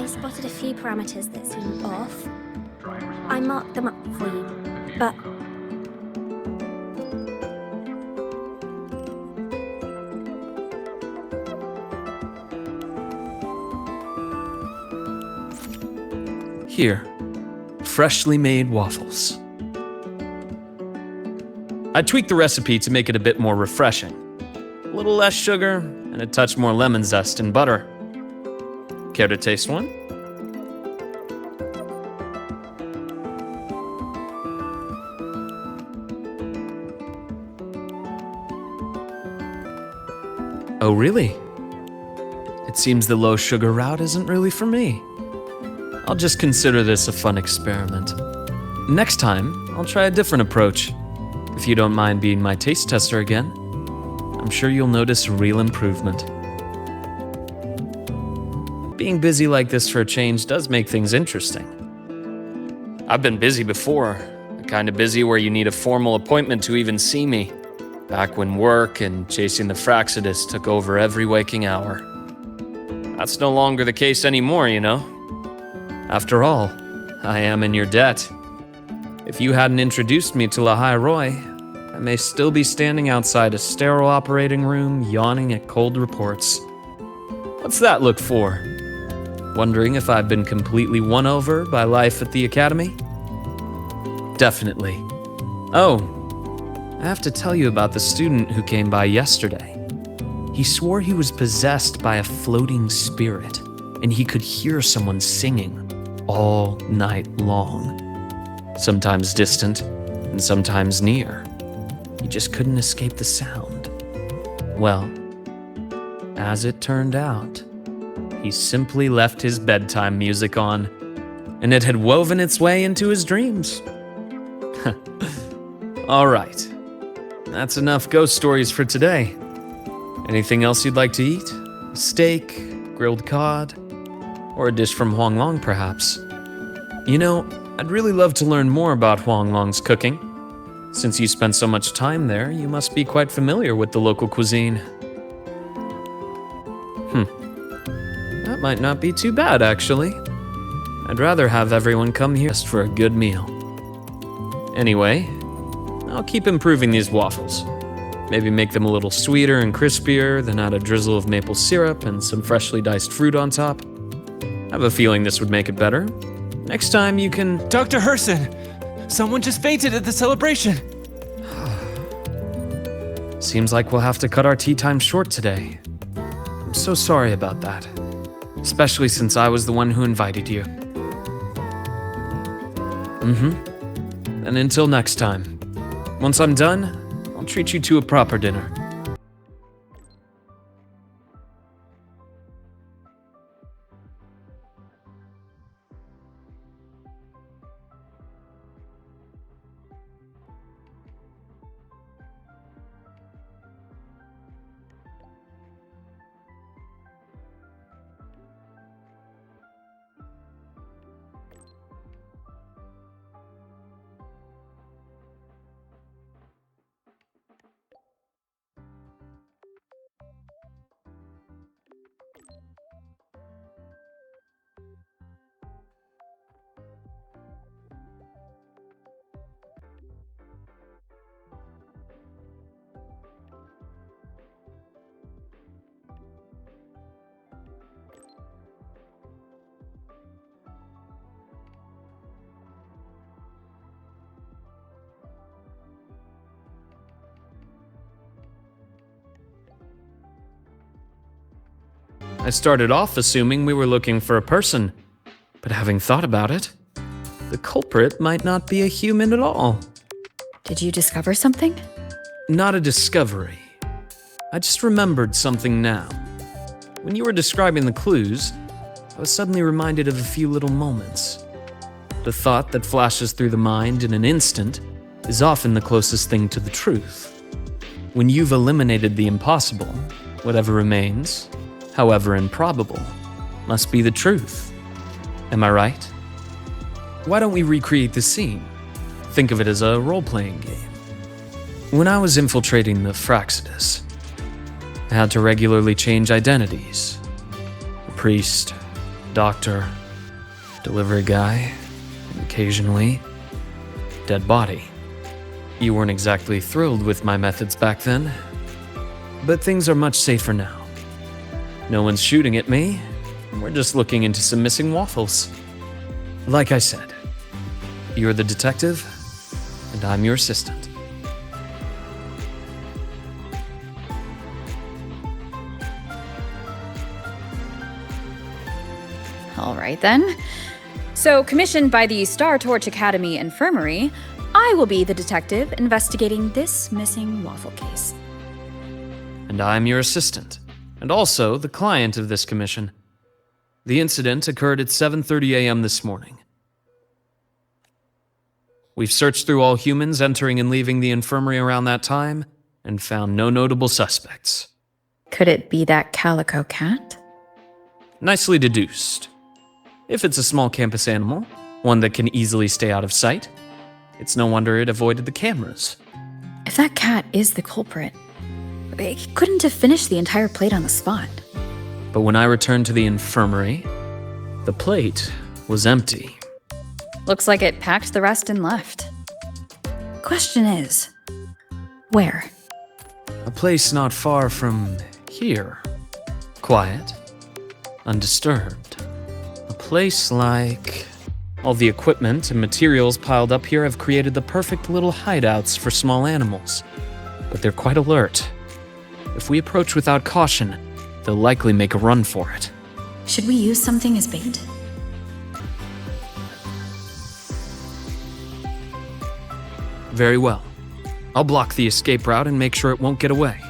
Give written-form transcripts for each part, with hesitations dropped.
I spotted a few parameters that seem off. I marked them up for you, but... Here, freshly made waffles. I tweaked the recipe to make it a bit more refreshing. A little less sugar and a touch more lemon zest and butter. Care to taste one? Oh, really? It seems the low sugar route isn't really for me. I'll just consider this a fun experiment. Next time, I'll try a different approach. If you don't mind being my taste tester again, I'm sure you'll notice real improvement. Being busy like this for a change does make things interesting. I've been busy before, the kind of busy where you need a formal appointment to even see me, back when work and chasing the Fraxidus took over every waking hour. That's no longer the case anymore, you know. After all, I am in your debt. If you hadn't introduced me to Lahai Roy, I may still be standing outside a sterile operating room, yawning at cold reports. What's that look for? Wondering if I've been completely won over by life at the academy? Definitely. Oh, I have to tell you about the student who came by yesterday. He swore he was possessed by a floating spirit, and he could hear someone singing all night long. Sometimes distant, and sometimes near. He just couldn't escape the sound. Well, as it turned out, he simply left his bedtime music on, and it had woven its way into his dreams. All right, that's enough ghost stories for today. Anything else you'd like to eat? A steak, grilled cod, or a dish from Huang Long, perhaps? You know, I'd really love to learn more about Huang Long's cooking. Since you spent so much time there, you must be quite familiar with the local cuisine. That might not be too bad, actually. I'd rather have everyone come here just for a good meal. Anyway, I'll keep improving these waffles. Maybe make them a little sweeter and crispier, then add a drizzle of maple syrup and some freshly diced fruit on top. I have a feeling this would make it better. Next time you can... Dr. Herson! Someone just fainted at the celebration! Seems like we'll have to cut our tea time short today. I'm so sorry about that. Especially since I was the one who invited you. And until next time. Once I'm done, I'll treat you to a proper dinner. I started off assuming we were looking for a person, but having thought about it, the culprit might not be a human at all. Did you discover something? Not a discovery. I just remembered something now. When you were describing the clues, I was suddenly reminded of a few little moments. The thought that flashes through the mind in an instant is often the closest thing to the truth. When you've eliminated the impossible, whatever remains, however improbable, must be the truth. Am I right? Why don't we recreate the scene? Think of it as a role-playing game. When I was infiltrating the doctor, delivery guy, and occasionally, dead body. You weren't exactly thrilled with my methods back then, but things are much safer now. No one's shooting at me, and we're just looking into some missing waffles. Like I said, you're the detective, and I'm your assistant. All right then. So, commissioned by the Star Torch Academy Infirmary, I will be the detective investigating this missing waffle case. And I'm your assistant, and also the client of this commission. The incident occurred at 7:30 a.m. this morning. We've searched through all humans entering and leaving the infirmary around that time and found no notable suspects. Could it be that calico cat? Nicely deduced. If it's a small campus animal, one that can easily stay out of sight, it's no wonder it avoided the cameras. If that cat is the culprit, it couldn't have finished the entire plate on the spot. But when I returned to the infirmary, the plate was empty. Looks like it packed the rest and left. Question is, where? A place not far from here. Quiet, undisturbed. A place like... All the equipment and materials piled up here have created the perfect little hideouts for small animals. But they're quite alert. If we approach without caution, they'll likely make a run for it. Should we use something as bait? Very well. I'll block the escape route and make sure it won't get away.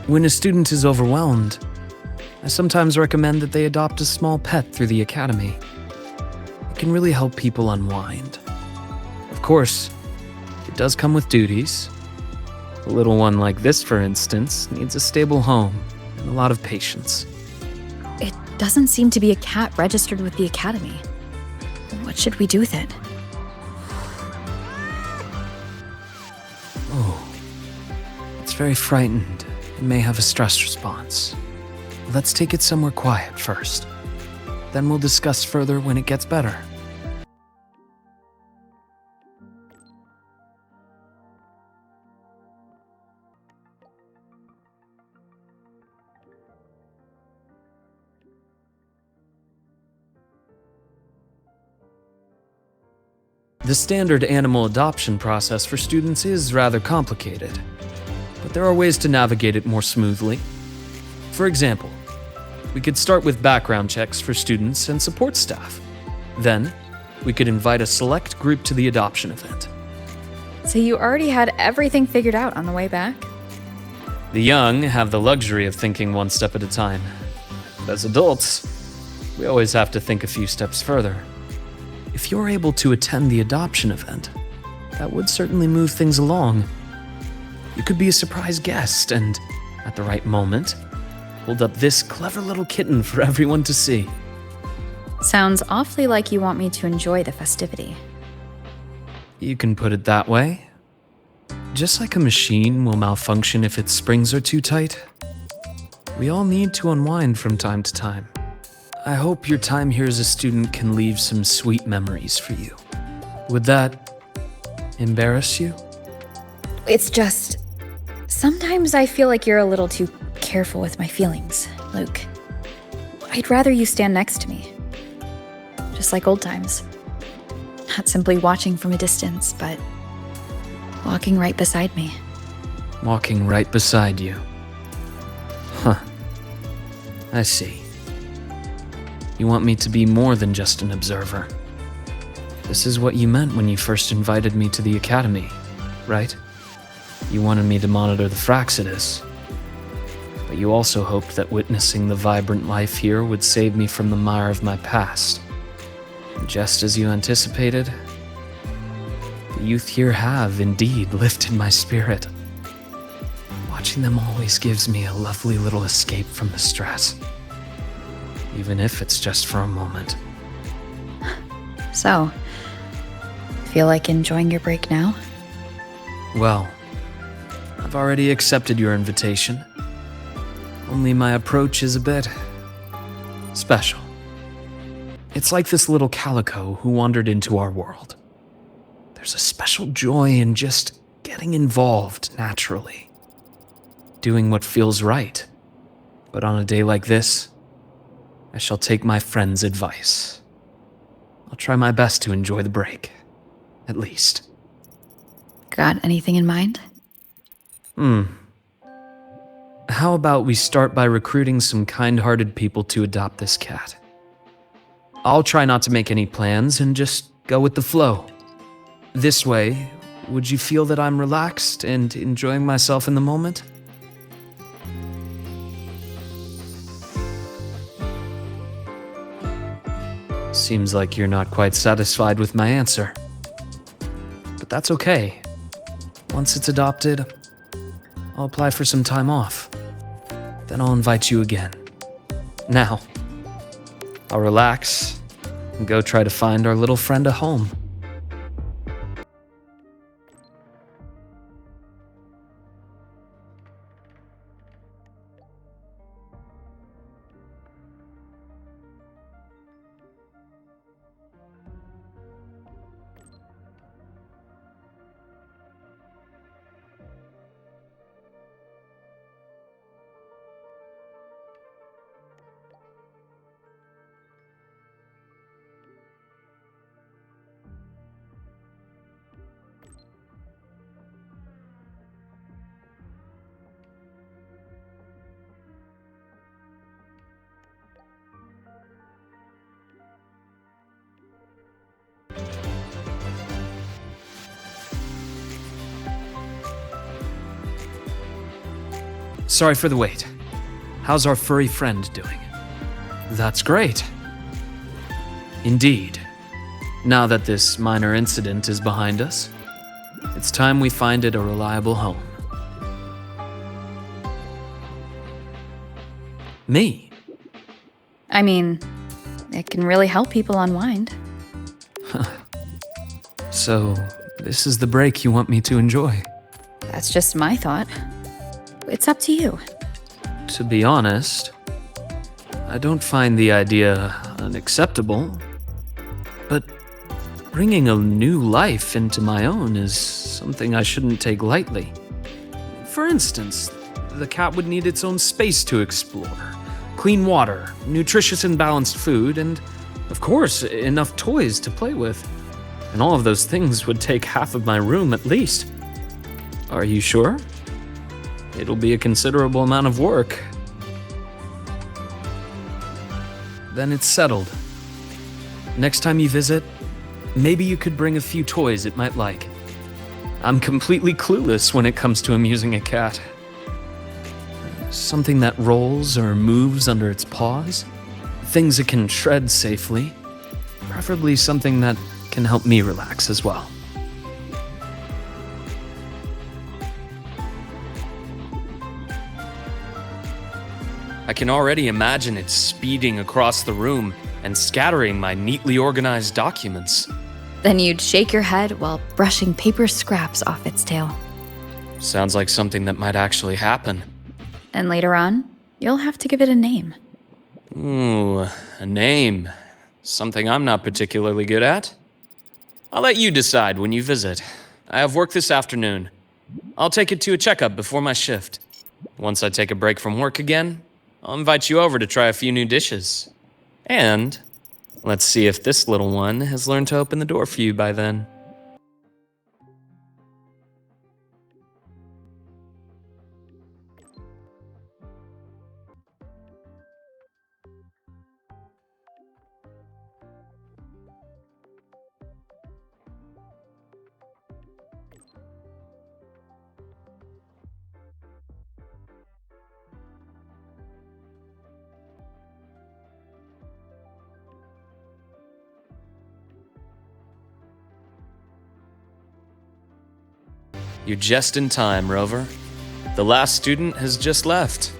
When a student is overwhelmed, I sometimes recommend that they adopt a small pet through the academy. It can really help people unwind. Of course, it does come with duties. A little one like this, for instance, needs a stable home and a lot of patience. It doesn't seem to be a cat registered with the academy. What should we do with it? Oh, it's very frightened and may have a stress response. Let's take it somewhere quiet first. Then we'll discuss further when it gets better. The standard animal adoption process for students is rather complicated, but there are ways to navigate it more smoothly. For example, we could start with background checks for students and support staff. Then, we could invite a select group to the adoption event. So you already had everything figured out on the way back? The young have the luxury of thinking one step at a time. But as adults, we always have to think a few steps further. If you're able to attend the adoption event, that would certainly move things along. You could be a surprise guest and, at the right moment, hold up this clever little kitten for everyone to see. Sounds awfully like you want me to enjoy the festivity. You can put it that way. Just like a machine will malfunction if its springs are too tight, we all need to unwind from time to time. I hope your time here as a student can leave some sweet memories for you. Would that embarrass you? It's just... sometimes I feel like you're a little too careful with my feelings, Luke. I'd rather you stand next to me. Just like old times. Not simply watching from a distance, but walking right beside me. Walking right beside you. Huh. I see. You want me to be more than just an observer. This is what you meant when you first invited me to the academy, right? You wanted me to monitor the Fraxidus. But you also hoped that witnessing the vibrant life here would save me from the mire of my past. And just as you anticipated, the youth here have indeed lifted my spirit. Watching them always gives me a lovely little escape from the stress. Even if it's just for a moment. So, feel like enjoying your break now? Well, I've already accepted your invitation. Only my approach is a bit special. It's like this little calico who wandered into our world. There's a special joy in just getting involved naturally, doing what feels right. But on a day like this, I shall take my friend's advice. I'll try my best to enjoy the break, at least. Got anything in mind? How about we start by recruiting some kind-hearted people to adopt this cat? I'll try not to make any plans and just go with the flow. This way, would you feel that I'm relaxed and enjoying myself in the moment? Seems like you're not quite satisfied with my answer. But that's okay. Once it's adopted, I'll apply for some time off. Then I'll invite you again. Now, I'll relax and go try to find our little friend a home. Sorry for the wait. How's our furry friend doing? That's great. Indeed. Now that this minor incident is behind us, it's time we find it a reliable home. Me? I mean, it can really help people unwind. So, this is the break you want me to enjoy? That's just my thought. It's up to you. To be honest, I don't find the idea unacceptable, but bringing a new life into my own is something I shouldn't take lightly. For instance, the cat would need its own space to explore, clean water, nutritious and balanced food, and, of course, enough toys to play with. And all of those things would take half of my room at least. Are you sure? It'll be a considerable amount of work. Then it's settled. Next time you visit, maybe you could bring a few toys it might like. I'm completely clueless when it comes to amusing a cat. Something that rolls or moves under its paws. Things it can tread safely. Preferably something that can help me relax as well. I can already imagine it speeding across the room and scattering my neatly organized documents. Then you'd shake your head while brushing paper scraps off its tail. Sounds like something that might actually happen. And later on, you'll have to give it a name. Ooh, a name. Something I'm not particularly good at. I'll let you decide when you visit. I have work this afternoon. I'll take it to a checkup before my shift. Once I take a break from work again, I'll invite you over to try a few new dishes. And let's see if this little one has learned to open the door for you by then. You're just in time, Rover. The last student has just left,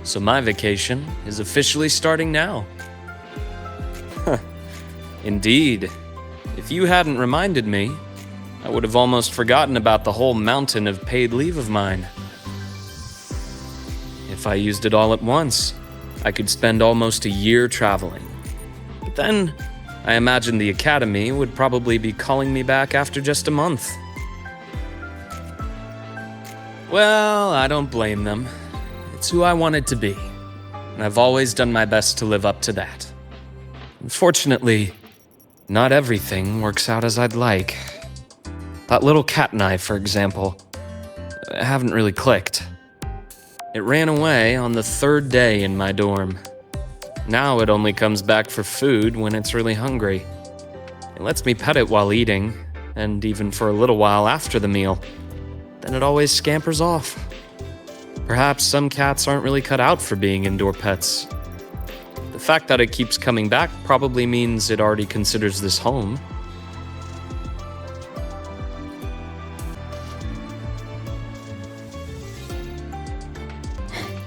so my vacation is officially starting now. Indeed. If you hadn't reminded me, I would have almost forgotten about the whole mountain of paid leave of mine. If I used it all at once, I could spend almost a year traveling. But then, I imagine the academy would probably be calling me back after just a month. Well, I don't blame them. It's who I wanted to be, and I've always done my best to live up to that. Unfortunately, not everything works out as I'd like. That little cat and I, for example, haven't really clicked. It ran away on the 3rd day in my dorm. Now it only comes back for food when it's really hungry. It lets me pet it while eating, and even for a little while after the meal. Then it always scampers off. Perhaps some cats aren't really cut out for being indoor pets. The fact that it keeps coming back probably means it already considers this home.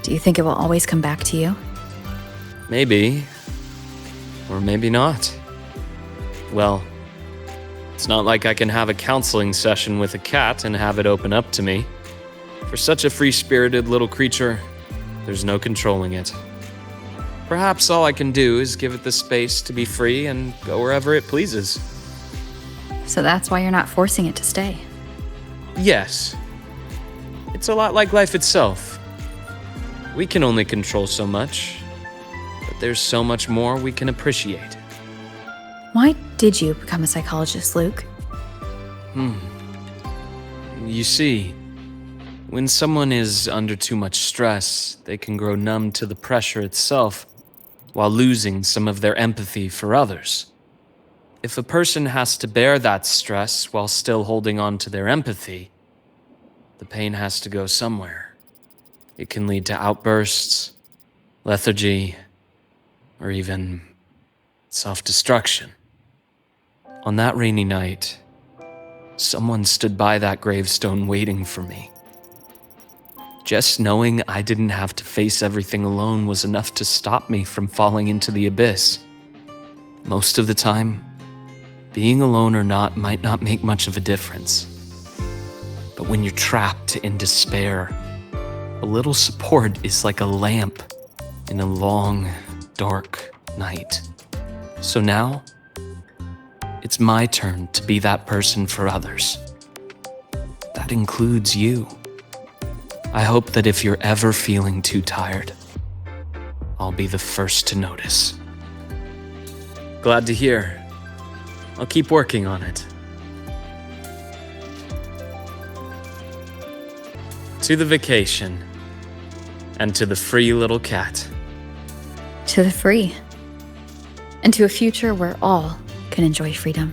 Do you think it will always come back to you? Maybe. Or maybe not. Well, it's not like I can have a counseling session with a cat and have it open up to me. For such a free-spirited little creature, there's no controlling it. Perhaps all I can do is give it the space to be free and go wherever it pleases. So that's why you're not forcing it to stay. Yes. It's a lot like life itself. We can only control so much, but there's so much more we can appreciate. Why did you become a psychologist, Luke? You see, when someone is under too much stress, they can grow numb to the pressure itself while losing some of their empathy for others. If a person has to bear that stress while still holding on to their empathy, the pain has to go somewhere. It can lead to outbursts, lethargy, or even self-destruction. On that rainy night, someone stood by that gravestone waiting for me. Just knowing I didn't have to face everything alone was enough to stop me from falling into the abyss. Most of the time, being alone or not might not make much of a difference. But when you're trapped in despair, a little support is like a lamp in a long, dark night. So now, it's my turn to be that person for others. That includes you. I hope that if you're ever feeling too tired, I'll be the first to notice. Glad to hear. I'll keep working on it. To the vacation. And to the free little cat. To the free. And to a future where all can enjoy freedom.